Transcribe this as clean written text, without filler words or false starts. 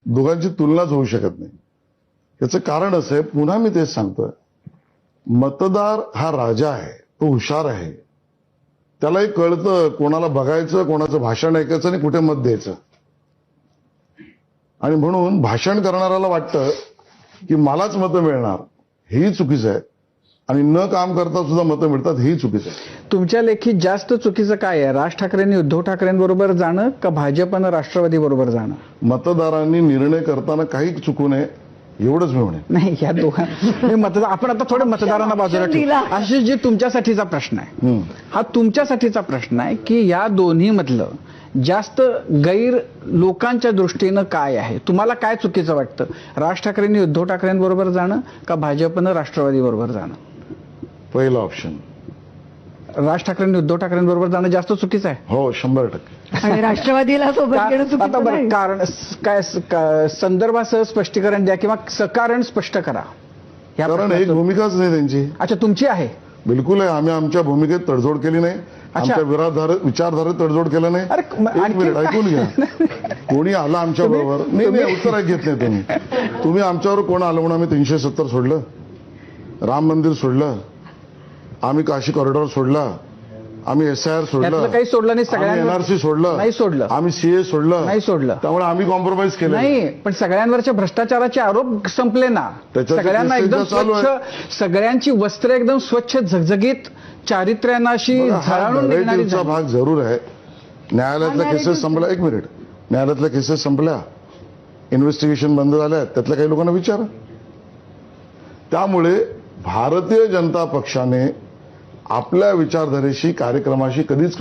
दोघांची तुलनाच होऊ शकत नाही. याचं कारण असं आहे, पुन्हा मी तेच सांगतोय, मतदार हा राजा आहे, तो हुशार आहे. त्यालाही कळतं कोणाला बघायचं, कोणाचं भाषण ऐकायचं आणि कुठे मत द्यायचं. आणि म्हणून भाषण करणाऱ्याला वाटतं की मलाच मतं मिळणार, हेही चुकीचं आहे. आणि न काम करता सुद्धा मतं मिळतात, हेही चुकीचं आहे. तुमच्या लेखी जास्त चुकीचं काय आहे? राज ठाकरेंनी उद्धव ठाकरेंबरोबर जाणं का भाजपनं राष्ट्रवादी बरोबर जाणं? मतदारांनी निर्णय करताना काही चुकू नये एवढंच मी म्हणेन. नाही, या दोघांना आपण आता थोडं मतदारांना बाजूला ठेवू. आशिष जी, तुमच्यासाठीचा प्रश्न आहे हा तुमच्यासाठीचा प्रश्न आहे की या दोन्ही मधलं जास्त गैर लोकांच्या दृष्टीनं काय आहे? तुम्हाला काय चुकीचं वाटतं? राज ठाकरेंनी उद्धव ठाकरेंबरोबर जाणं का भाजपनं राष्ट्रवादी बरोबर जाणं? पहिलं ऑप्शन. राज ठाकरेंनी उद्धव ठाकरेंबरोबर जाणं जास्त चुकीचं आहे. हो, 100%. आणि राष्ट्रवादीला सोबत घेणं चुकीचं आता बरं, नाही. कारण काय संदर्भासह स्पष्टीकरण द्या किंवा सकारण स्पष्ट करा. कारण एक भूमिकाच नाही त्यांची. अच्छा, तुमची आहे? बिलकुल आहे. आम्ही आमच्या भूमिकेत तडजोड केली नाही, आमच्या विचारधारेत तडजोड केलं नाही. अरे, एक मिनिट ऐकून घ्या. कोणी आलं आमच्या बरोबर, नाही उत्तर घेत नाही तुम्ही आमच्यावर कोण आलं म्हणून आम्ही 370 सोडलं, राम मंदिर सोडलं, आम्ही काशी कॉरिडॉर सोडला, आम्ही SIR सोडलं, काही सोडलं नाही, सगळ्यांना NRC सोडलं नाही, सोडलं आम्ही CA सोडलं नाही, सोडलं. त्यामुळे आम्ही कॉम्प्रोमाइज केलं नाही, पण सगळ्यांवरच्या भ्रष्टाचाराचे आरोप संपले ना. सगळ्यांना एकदम स्वच्छ, सगळ्यांची वस्त्र एकदम स्वच्छ झगझगीत चारित्र्यांना अशी झळाळून निघणारी चा भाग जरूर आहे. न्यायालयातल्या केसेस संपल्या, एक मिनिट, न्यायालयातल्या केसेस संपल्या, इन्व्हेस्टिगेशन बंद झाल्या, त्यातल्या काही लोकांना विचारा. त्यामुळे भारतीय जनता पक्षाने आपल्या विचारधारेशी, कार्यक्रमाशी कधीच